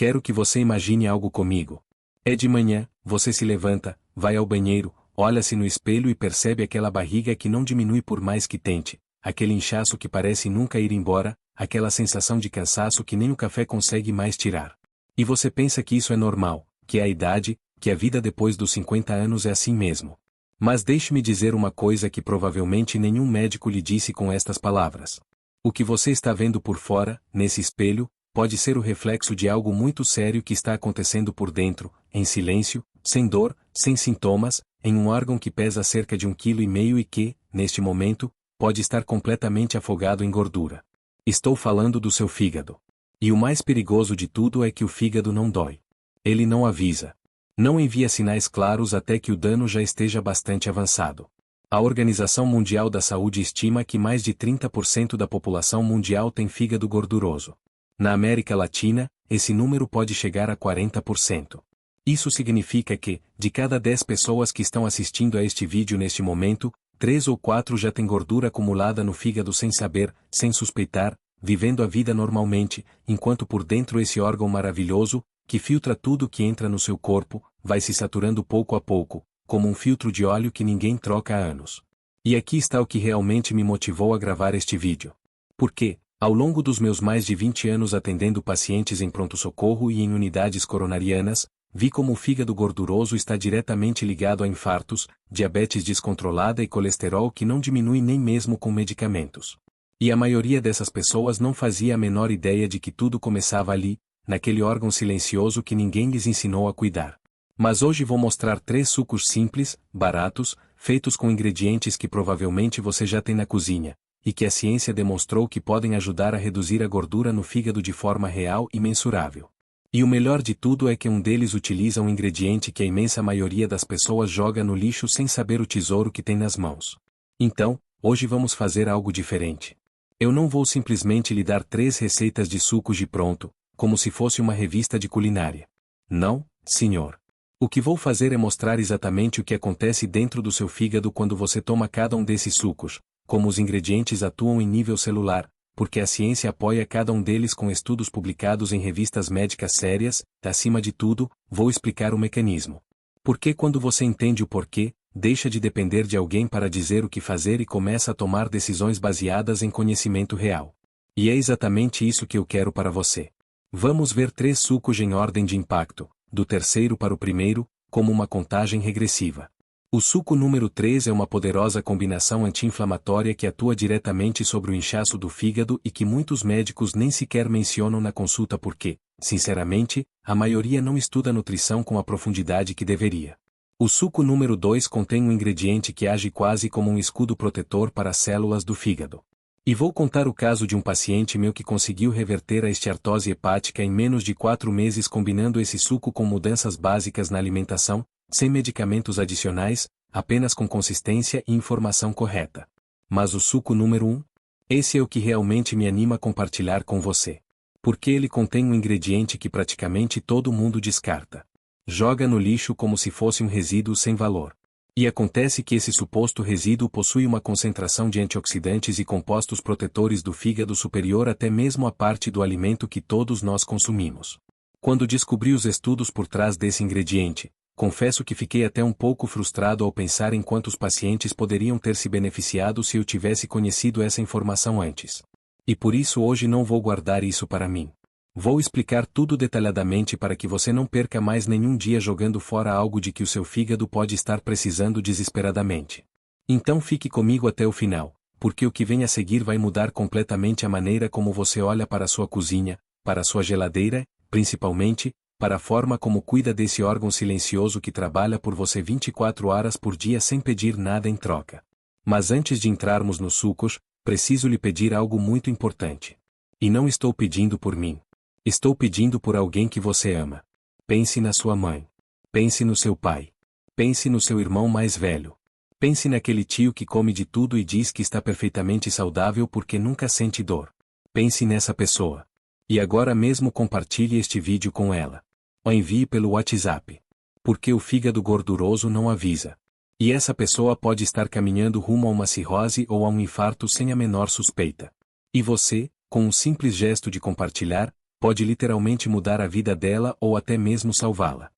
Quero que você imagine algo comigo. É de manhã, você se levanta, vai ao banheiro, olha-se no espelho e percebe aquela barriga que não diminui por mais que tente, aquele inchaço que parece nunca ir embora, aquela sensação de cansaço que nem o café consegue mais tirar. E você pensa que isso é normal, que é a idade, que a vida depois dos 50 anos é assim mesmo. Mas deixe-me dizer uma coisa que provavelmente nenhum médico lhe disse com estas palavras. O que você está vendo por fora, nesse espelho, pode ser o reflexo de algo muito sério que está acontecendo por dentro, em silêncio, sem dor, sem sintomas, em um órgão que pesa cerca de 1,5 kg e que, neste momento, pode estar completamente afogado em gordura. Estou falando do seu fígado. E o mais perigoso de tudo é que o fígado não dói. Ele não avisa. Não envia sinais claros até que o dano já esteja bastante avançado. A Organização Mundial da Saúde estima que mais de 30% da população mundial tem fígado gorduroso. Na América Latina, esse número pode chegar a 40%. Isso significa que, de cada 10 pessoas que estão assistindo a este vídeo neste momento, 3 ou 4 já têm gordura acumulada no fígado sem saber, sem suspeitar, vivendo a vida normalmente, enquanto por dentro esse órgão maravilhoso, que filtra tudo que entra no seu corpo, vai se saturando pouco a pouco, como um filtro de óleo que ninguém troca há anos. E aqui está o que realmente me motivou a gravar este vídeo. Porque, ao longo dos meus mais de 20 anos atendendo pacientes em pronto-socorro e em unidades coronarianas, vi como o fígado gorduroso está diretamente ligado a infartos, diabetes descontrolada e colesterol que não diminui nem mesmo com medicamentos. E a maioria dessas pessoas não fazia a menor ideia de que tudo começava ali, naquele órgão silencioso que ninguém lhes ensinou a cuidar. Mas hoje vou mostrar 3 sucos simples, baratos, feitos com ingredientes que provavelmente você já tem na cozinha, e que a ciência demonstrou que podem ajudar a reduzir a gordura no fígado de forma real e mensurável. E o melhor de tudo é que um deles utiliza um ingrediente que a imensa maioria das pessoas joga no lixo sem saber o tesouro que tem nas mãos. Então, hoje vamos fazer algo diferente. Eu não vou simplesmente lhe dar 3 receitas de sucos de pronto, como se fosse uma revista de culinária. Não, senhor. O que vou fazer é mostrar exatamente o que acontece dentro do seu fígado quando você toma cada um desses sucos, como os ingredientes atuam em nível celular, porque a ciência apoia cada um deles com estudos publicados em revistas médicas sérias. Acima de tudo, vou explicar o mecanismo. Porque quando você entende o porquê, deixa de depender de alguém para dizer o que fazer e começa a tomar decisões baseadas em conhecimento real. E é exatamente isso que eu quero para você. Vamos ver 3 sucos em ordem de impacto, do terceiro para o primeiro, como uma contagem regressiva. O suco número 3 é uma poderosa combinação anti-inflamatória que atua diretamente sobre o inchaço do fígado e que muitos médicos nem sequer mencionam na consulta porque, sinceramente, a maioria não estuda nutrição com a profundidade que deveria. O suco número 2 contém um ingrediente que age quase como um escudo protetor para as células do fígado. E vou contar o caso de um paciente meu que conseguiu reverter a esteatose hepática em menos de 4 meses combinando esse suco com mudanças básicas na alimentação, sem medicamentos adicionais, apenas com consistência e informação correta. Mas o suco número 1? Esse é o que realmente me anima a compartilhar com você. Porque ele contém um ingrediente que praticamente todo mundo descarta. Joga no lixo como se fosse um resíduo sem valor. E acontece que esse suposto resíduo possui uma concentração de antioxidantes e compostos protetores do fígado superior até mesmo à parte do alimento que todos nós consumimos. Quando descobri os estudos por trás desse ingrediente, confesso que fiquei até um pouco frustrado ao pensar em quantos pacientes poderiam ter se beneficiado se eu tivesse conhecido essa informação antes. E por isso hoje não vou guardar isso para mim. Vou explicar tudo detalhadamente para que você não perca mais nenhum dia jogando fora algo de que o seu fígado pode estar precisando desesperadamente. Então fique comigo até o final, porque o que vem a seguir vai mudar completamente a maneira como você olha para a sua cozinha, para a sua geladeira, principalmente, para a forma como cuida desse órgão silencioso que trabalha por você 24 horas por dia sem pedir nada em troca. Mas antes de entrarmos nos sucos, preciso lhe pedir algo muito importante. E não estou pedindo por mim. Estou pedindo por alguém que você ama. Pense na sua mãe. Pense no seu pai. Pense no seu irmão mais velho. Pense naquele tio que come de tudo e diz que está perfeitamente saudável porque nunca sente dor. Pense nessa pessoa. E agora mesmo compartilhe este vídeo com ela. Ou envie pelo WhatsApp. Porque o fígado gorduroso não avisa. E essa pessoa pode estar caminhando rumo a uma cirrose ou a um infarto sem a menor suspeita. E você, com um simples gesto de compartilhar, pode literalmente mudar a vida dela ou até mesmo salvá-la.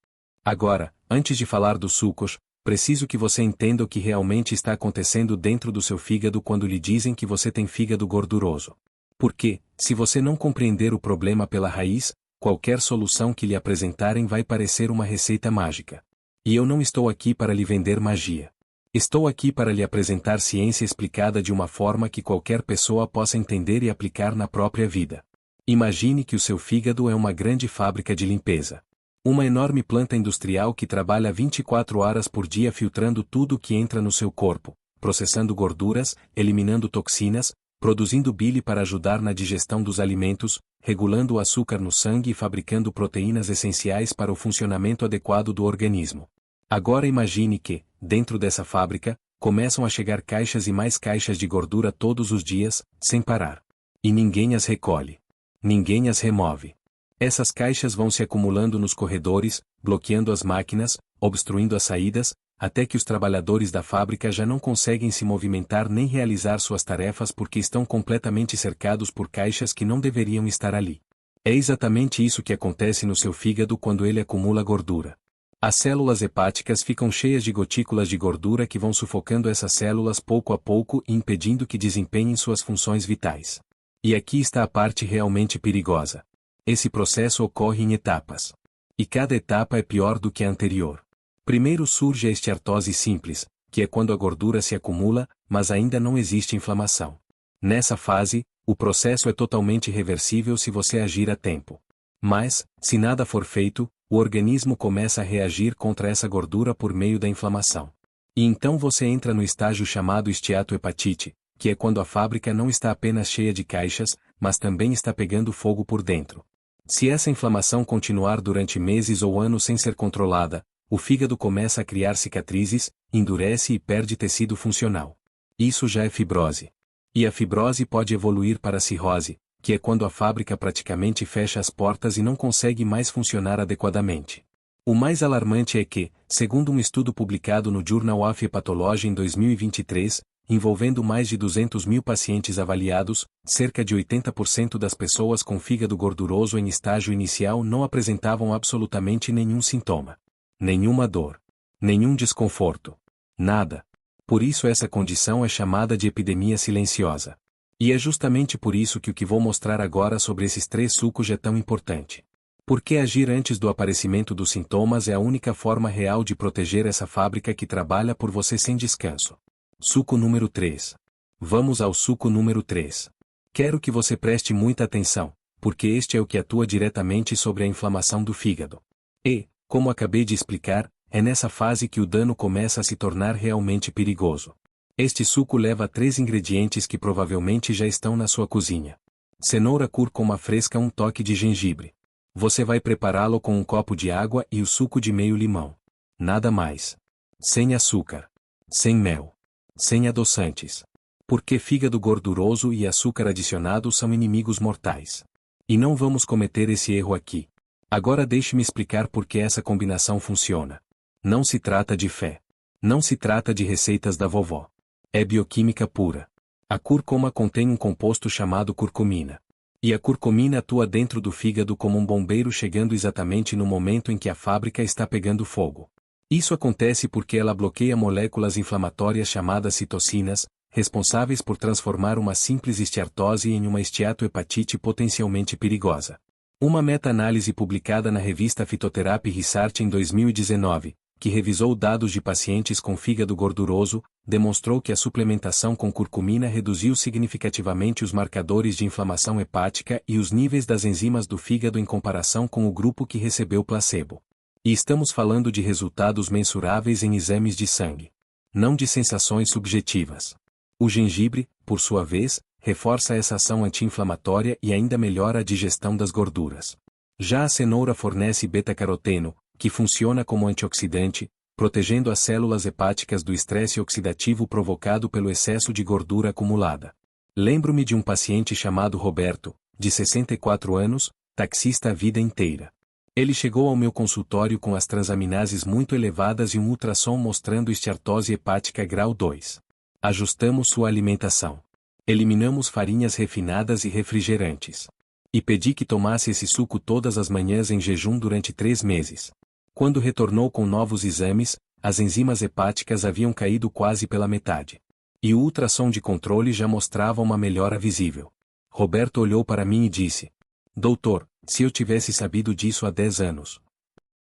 Agora, antes de falar dos sucos, preciso que você entenda o que realmente está acontecendo dentro do seu fígado quando lhe dizem que você tem fígado gorduroso. Porque, se você não compreender o problema pela raiz, qualquer solução que lhe apresentarem vai parecer uma receita mágica. E eu não estou aqui para lhe vender magia. Estou aqui para lhe apresentar ciência explicada de uma forma que qualquer pessoa possa entender e aplicar na própria vida. Imagine que o seu fígado é uma grande fábrica de limpeza. Uma enorme planta industrial que trabalha 24 horas por dia filtrando tudo o que entra no seu corpo, processando gorduras, eliminando toxinas, produzindo bile para ajudar na digestão dos alimentos, regulando o açúcar no sangue e fabricando proteínas essenciais para o funcionamento adequado do organismo. Agora imagine que, dentro dessa fábrica, começam a chegar caixas e mais caixas de gordura todos os dias, sem parar. E ninguém as recolhe. Ninguém as remove. Essas caixas vão se acumulando nos corredores, bloqueando as máquinas, obstruindo as saídas, até que os trabalhadores da fábrica já não conseguem se movimentar nem realizar suas tarefas porque estão completamente cercados por caixas que não deveriam estar ali. É exatamente isso que acontece no seu fígado quando ele acumula gordura. As células hepáticas ficam cheias de gotículas de gordura que vão sufocando essas células pouco a pouco e impedindo que desempenhem suas funções vitais. E aqui está a parte realmente perigosa. Esse processo ocorre em etapas. E cada etapa é pior do que a anterior. Primeiro surge a esteatose simples, que é quando a gordura se acumula, mas ainda não existe inflamação. Nessa fase, o processo é totalmente reversível se você agir a tempo. Mas, se nada for feito, o organismo começa a reagir contra essa gordura por meio da inflamação. E então você entra no estágio chamado esteatohepatite, que é quando a fábrica não está apenas cheia de caixas, mas também está pegando fogo por dentro. Se essa inflamação continuar durante meses ou anos sem ser controlada, o fígado começa a criar cicatrizes, endurece e perde tecido funcional. Isso já é fibrose. E a fibrose pode evoluir para a cirrose, que é quando a fábrica praticamente fecha as portas e não consegue mais funcionar adequadamente. O mais alarmante é que, segundo um estudo publicado no Journal of Hepatology em 2023, envolvendo mais de 200 mil pacientes avaliados, cerca de 80% das pessoas com fígado gorduroso em estágio inicial não apresentavam absolutamente nenhum sintoma. Nenhuma dor. Nenhum desconforto. Nada. Por isso essa condição é chamada de epidemia silenciosa. E é justamente por isso que o que vou mostrar agora sobre esses 3 sucos é tão importante. Porque agir antes do aparecimento dos sintomas é a única forma real de proteger essa fábrica que trabalha por você sem descanso. Suco número 3. Vamos ao suco número 3. Quero que você preste muita atenção, porque este é o que atua diretamente sobre a inflamação do fígado. E, como acabei de explicar, é nessa fase que o dano começa a se tornar realmente perigoso. Este suco leva 3 ingredientes que provavelmente já estão na sua cozinha. Cenoura cúrcuma fresca, um toque de gengibre. Você vai prepará-lo com um copo de água e o suco de meio limão. Nada mais. Sem açúcar. Sem mel. Sem adoçantes. Porque fígado gorduroso e açúcar adicionado são inimigos mortais. E não vamos cometer esse erro aqui. Agora deixe-me explicar por que essa combinação funciona. Não se trata de fé. Não se trata de receitas da vovó. É bioquímica pura. A cúrcuma contém um composto chamado curcumina. E a curcumina atua dentro do fígado como um bombeiro chegando exatamente no momento em que a fábrica está pegando fogo. Isso acontece porque ela bloqueia moléculas inflamatórias chamadas citocinas, responsáveis por transformar uma simples esteatose em uma esteatohepatite potencialmente perigosa. Uma meta-análise publicada na revista Phytotherapy Research em 2019, que revisou dados de pacientes com fígado gorduroso, demonstrou que a suplementação com curcumina reduziu significativamente os marcadores de inflamação hepática e os níveis das enzimas do fígado em comparação com o grupo que recebeu placebo. E estamos falando de resultados mensuráveis em exames de sangue. Não de sensações subjetivas. O gengibre, por sua vez, reforça essa ação anti-inflamatória e ainda melhora a digestão das gorduras. Já a cenoura fornece beta-caroteno, que funciona como antioxidante, protegendo as células hepáticas do estresse oxidativo provocado pelo excesso de gordura acumulada. Lembro-me de um paciente chamado Roberto, de 64 anos, taxista a vida inteira. Ele chegou ao meu consultório com as transaminases muito elevadas e um ultrassom mostrando esteatose hepática grau 2. Ajustamos sua alimentação. Eliminamos farinhas refinadas e refrigerantes. E pedi que tomasse esse suco todas as manhãs em jejum durante 3 meses. Quando retornou com novos exames, as enzimas hepáticas haviam caído quase pela metade. E o ultrassom de controle já mostrava uma melhora visível. Roberto olhou para mim e disse: Doutor, se eu tivesse sabido disso há 10 anos.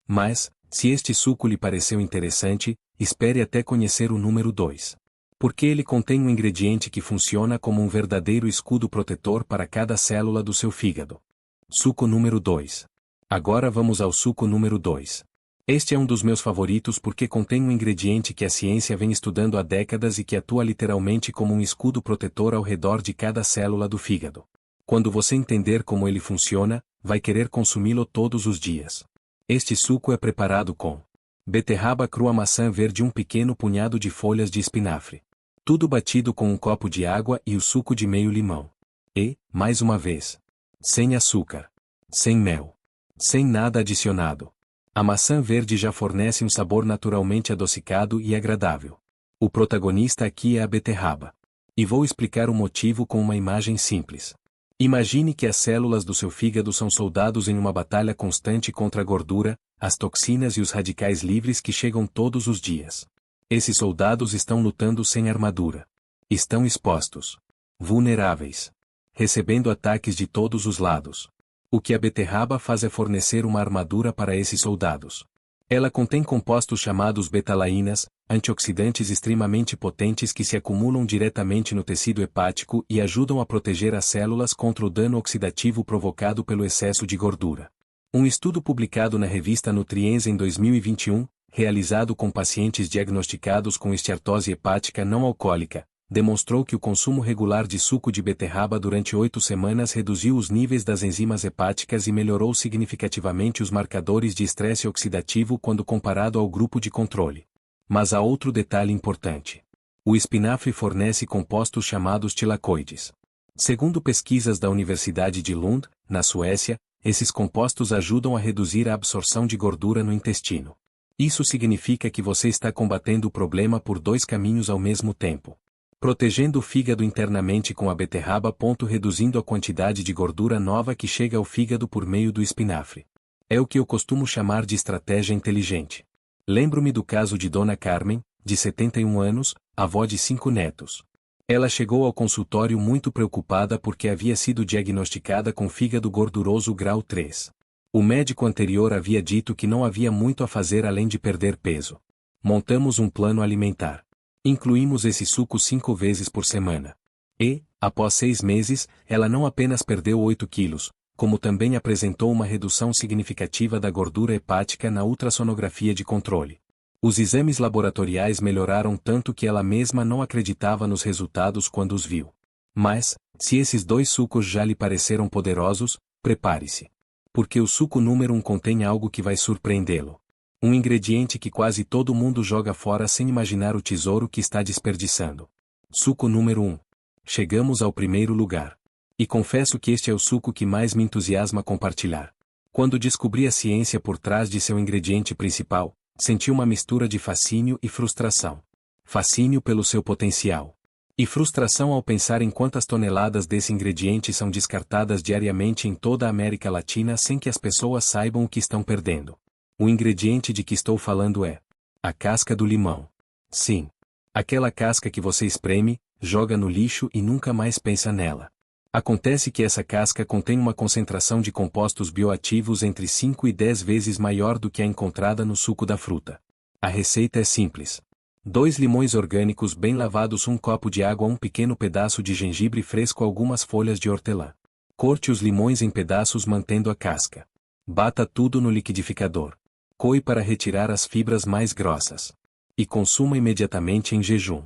Mas, se este suco lhe pareceu interessante, espere até conhecer o número 2. Porque ele contém um ingrediente que funciona como um verdadeiro escudo protetor para cada célula do seu fígado. Suco número 2. Agora vamos ao suco número 2. Este é um dos meus favoritos porque contém um ingrediente que a ciência vem estudando há décadas e que atua literalmente como um escudo protetor ao redor de cada célula do fígado. Quando você entender como ele funciona, vai querer consumi-lo todos os dias. Este suco é preparado com beterraba crua, maçã verde e um pequeno punhado de folhas de espinafre. Tudo batido com um copo de água e o suco de meio limão. E, mais uma vez, sem açúcar, sem mel, sem nada adicionado. A maçã verde já fornece um sabor naturalmente adocicado e agradável. O protagonista aqui é a beterraba. E vou explicar o motivo com uma imagem simples. Imagine que as células do seu fígado são soldados em uma batalha constante contra a gordura, as toxinas e os radicais livres que chegam todos os dias. Esses soldados estão lutando sem armadura. Estão expostos. Vulneráveis. Recebendo ataques de todos os lados. O que a beterraba faz é fornecer uma armadura para esses soldados. Ela contém compostos chamados betalainas, antioxidantes extremamente potentes que se acumulam diretamente no tecido hepático e ajudam a proteger as células contra o dano oxidativo provocado pelo excesso de gordura. Um estudo publicado na revista Nutriens em 2021, realizado com pacientes diagnosticados com esteatose hepática não alcoólica, demonstrou que o consumo regular de suco de beterraba durante 8 semanas reduziu os níveis das enzimas hepáticas e melhorou significativamente os marcadores de estresse oxidativo quando comparado ao grupo de controle. Mas há outro detalhe importante. O espinafre fornece compostos chamados tilacoides. Segundo pesquisas da Universidade de Lund, na Suécia, esses compostos ajudam a reduzir a absorção de gordura no intestino. Isso significa que você está combatendo o problema por 2 caminhos ao mesmo tempo. Protegendo o fígado internamente com a beterraba. Reduzindo a quantidade de gordura nova que chega ao fígado por meio do espinafre. É o que eu costumo chamar de estratégia inteligente. Lembro-me do caso de Dona Carmen, de 71 anos, avó de 5 netos. Ela chegou ao consultório muito preocupada porque havia sido diagnosticada com fígado gorduroso grau 3. O médico anterior havia dito que não havia muito a fazer além de perder peso. Montamos um plano alimentar. Incluímos esse suco 5 vezes por semana. E, após 6 meses, ela não apenas perdeu 8 quilos, como também apresentou uma redução significativa da gordura hepática na ultrassonografia de controle. Os exames laboratoriais melhoraram tanto que ela mesma não acreditava nos resultados quando os viu. Mas, se esses 2 sucos já lhe pareceram poderosos, prepare-se. Porque o suco número 1 contém algo que vai surpreendê-lo. Um ingrediente que quase todo mundo joga fora sem imaginar o tesouro que está desperdiçando. Suco número 1. Chegamos ao primeiro lugar. E confesso que este é o suco que mais me entusiasma compartilhar. Quando descobri a ciência por trás de seu ingrediente principal, senti uma mistura de fascínio e frustração. Fascínio pelo seu potencial. E frustração ao pensar em quantas toneladas desse ingrediente são descartadas diariamente em toda a América Latina sem que as pessoas saibam o que estão perdendo. O ingrediente de que estou falando é a casca do limão. Sim. Aquela casca que você espreme, joga no lixo e nunca mais pensa nela. Acontece que essa casca contém uma concentração de compostos bioativos entre 5 e 10 vezes maior do que a encontrada no suco da fruta. A receita é simples. 2 limões orgânicos bem lavados, 1 copo de água, 1 pequeno pedaço de gengibre fresco, algumas folhas de hortelã. Corte os limões em pedaços mantendo a casca. Bata tudo no liquidificador. Coe para retirar as fibras mais grossas. E consuma imediatamente em jejum.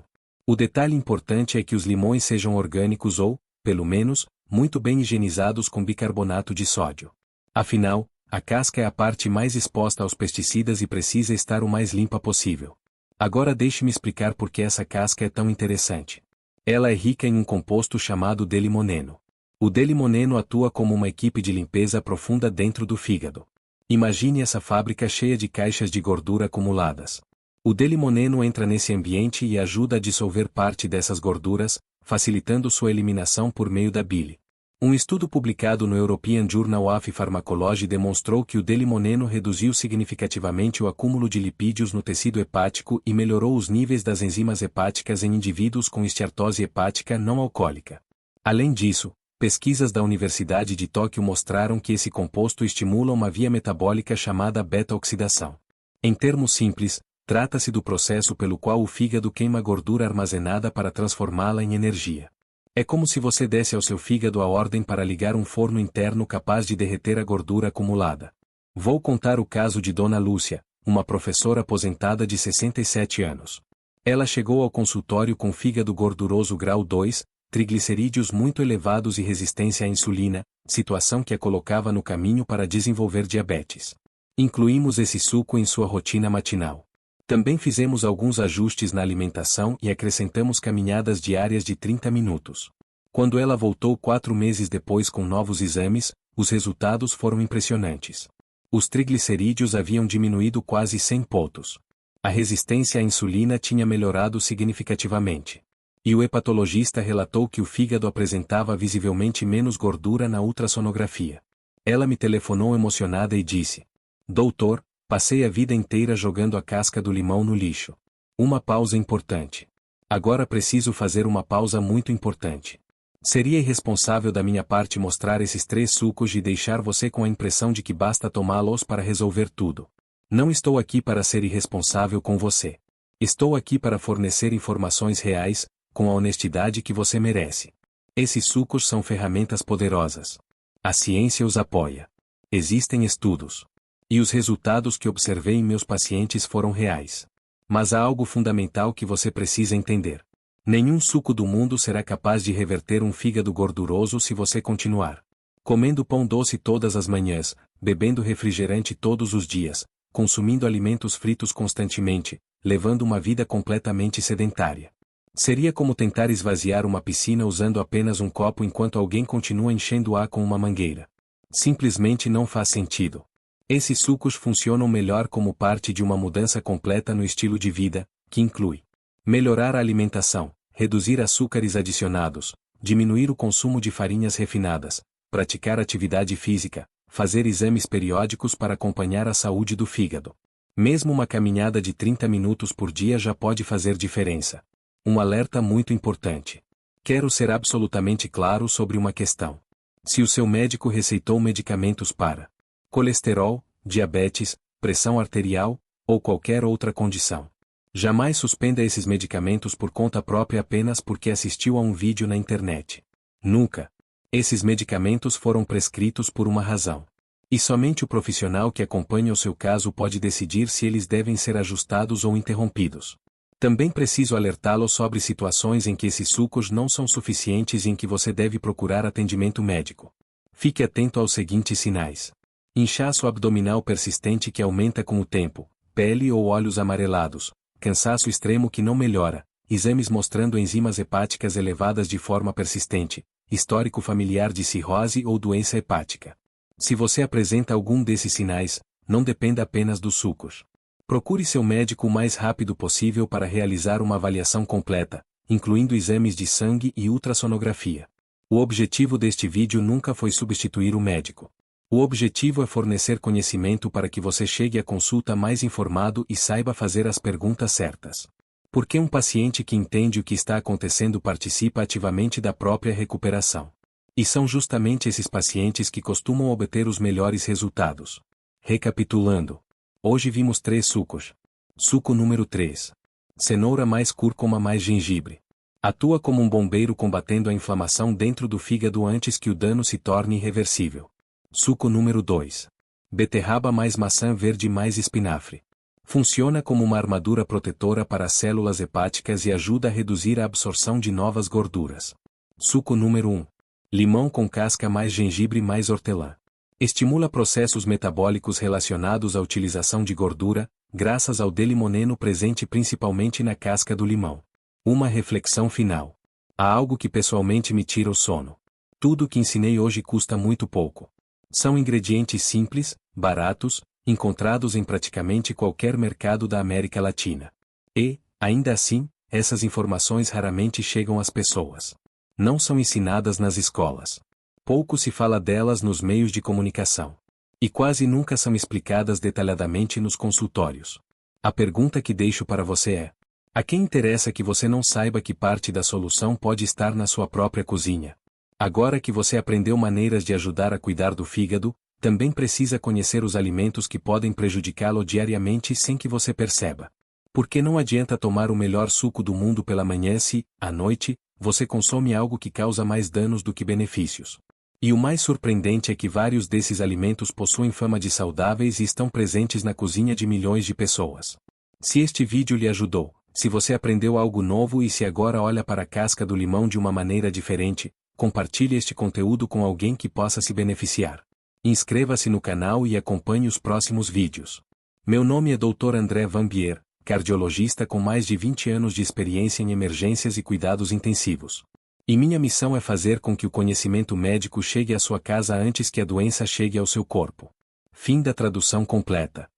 O detalhe importante é que os limões sejam orgânicos ou, pelo menos, muito bem higienizados com bicarbonato de sódio. Afinal, a casca é a parte mais exposta aos pesticidas e precisa estar o mais limpa possível. Agora deixe-me explicar por que essa casca é tão interessante. Ela é rica em um composto chamado D-limoneno. O D-limoneno atua como uma equipe de limpeza profunda dentro do fígado. Imagine essa fábrica cheia de caixas de gordura acumuladas. O D-limoneno entra nesse ambiente e ajuda a dissolver parte dessas gorduras, facilitando sua eliminação por meio da bile. Um estudo publicado no European Journal of Pharmacology demonstrou que o D-limoneno reduziu significativamente o acúmulo de lipídios no tecido hepático e melhorou os níveis das enzimas hepáticas em indivíduos com esteatose hepática não alcoólica. Além disso, pesquisas da Universidade de Tóquio mostraram que esse composto estimula uma via metabólica chamada beta-oxidação. Em termos simples, trata-se do processo pelo qual o fígado queima gordura armazenada para transformá-la em energia. É como se você desse ao seu fígado a ordem para ligar um forno interno capaz de derreter a gordura acumulada. Vou contar o caso de Dona Lúcia, uma professora aposentada de 67 anos. Ela chegou ao consultório com fígado gorduroso grau 2, triglicerídeos muito elevados e resistência à insulina, situação que a colocava no caminho para desenvolver diabetes. Incluímos esse suco em sua rotina matinal. Também fizemos alguns ajustes na alimentação e acrescentamos caminhadas diárias de 30 minutos. Quando ela voltou 4 meses depois com novos exames, os resultados foram impressionantes. Os triglicerídeos haviam diminuído quase 100 pontos. A resistência à insulina tinha melhorado significativamente. E o hepatologista relatou que o fígado apresentava visivelmente menos gordura na ultrassonografia. Ela me telefonou emocionada e disse: Doutor, passei a vida inteira jogando a casca do limão no lixo. Uma pausa importante. Agora preciso fazer uma pausa muito importante. Seria irresponsável da minha parte mostrar esses 3 sucos e deixar você com a impressão de que basta tomá-los para resolver tudo. Não estou aqui para ser irresponsável com você. Estou aqui para fornecer informações reais, com a honestidade que você merece. Esses sucos são ferramentas poderosas. A ciência os apoia. Existem estudos. E os resultados que observei em meus pacientes foram reais. Mas há algo fundamental que você precisa entender. Nenhum suco do mundo será capaz de reverter um fígado gorduroso se você continuar comendo pão doce todas as manhãs, bebendo refrigerante todos os dias, consumindo alimentos fritos constantemente, levando uma vida completamente sedentária. Seria como tentar esvaziar uma piscina usando apenas um copo enquanto alguém continua enchendo-a com uma mangueira. Simplesmente não faz sentido. Esses sucos funcionam melhor como parte de uma mudança completa no estilo de vida, que inclui melhorar a alimentação, reduzir açúcares adicionados, diminuir o consumo de farinhas refinadas, praticar atividade física, fazer exames periódicos para acompanhar a saúde do fígado. Mesmo uma caminhada de 30 minutos por dia já pode fazer diferença. Um alerta muito importante. Quero ser absolutamente claro sobre uma questão. Se o seu médico receitou medicamentos para colesterol, diabetes, pressão arterial, ou qualquer outra condição, jamais suspenda esses medicamentos por conta própria apenas porque assistiu a um vídeo na internet. Nunca. Esses medicamentos foram prescritos por uma razão. E somente o profissional que acompanha o seu caso pode decidir se eles devem ser ajustados ou interrompidos. Também preciso alertá-lo sobre situações em que esses sucos não são suficientes e em que você deve procurar atendimento médico. Fique atento aos seguintes sinais. Inchaço abdominal persistente que aumenta com o tempo, pele ou olhos amarelados, cansaço extremo que não melhora, exames mostrando enzimas hepáticas elevadas de forma persistente, histórico familiar de cirrose ou doença hepática. Se você apresenta algum desses sinais, não dependa apenas dos sucos. Procure seu médico o mais rápido possível para realizar uma avaliação completa, incluindo exames de sangue e ultrassonografia. O objetivo deste vídeo nunca foi substituir o médico. O objetivo é fornecer conhecimento para que você chegue à consulta mais informado e saiba fazer as perguntas certas. Porque um paciente que entende o que está acontecendo participa ativamente da própria recuperação. E são justamente esses pacientes que costumam obter os melhores resultados. Recapitulando. Hoje vimos 3 sucos. Suco número 3. Cenoura mais cúrcuma mais gengibre. Atua como um bombeiro combatendo a inflamação dentro do fígado antes que o dano se torne irreversível. Suco número 2. Beterraba mais maçã verde mais espinafre. Funciona como uma armadura protetora para as células hepáticas e ajuda a reduzir a absorção de novas gorduras. Suco número 1. Limão com casca mais gengibre mais hortelã. Estimula processos metabólicos relacionados à utilização de gordura, graças ao D-limoneno presente principalmente na casca do limão. Uma reflexão final. Há algo que pessoalmente me tira o sono. Tudo o que ensinei hoje custa muito pouco. São ingredientes simples, baratos, encontrados em praticamente qualquer mercado da América Latina. E, ainda assim, essas informações raramente chegam às pessoas. Não são ensinadas nas escolas. Pouco se fala delas nos meios de comunicação. E quase nunca são explicadas detalhadamente nos consultórios. A pergunta que deixo para você é: a quem interessa que você não saiba que parte da solução pode estar na sua própria cozinha? Agora que você aprendeu maneiras de ajudar a cuidar do fígado, também precisa conhecer os alimentos que podem prejudicá-lo diariamente sem que você perceba. Porque não adianta tomar o melhor suco do mundo pela manhã se, à noite, você consome algo que causa mais danos do que benefícios. E o mais surpreendente é que vários desses alimentos possuem fama de saudáveis e estão presentes na cozinha de milhões de pessoas. Se este vídeo lhe ajudou, se você aprendeu algo novo e se agora olha para a casca do limão de uma maneira diferente, compartilhe este conteúdo com alguém que possa se beneficiar. Inscreva-se no canal e acompanhe os próximos vídeos. Meu nome é Dr. André Vanbier, cardiologista com mais de 20 anos de experiência em emergências e cuidados intensivos. E minha missão é fazer com que o conhecimento médico chegue à sua casa antes que a doença chegue ao seu corpo. Fim da tradução completa.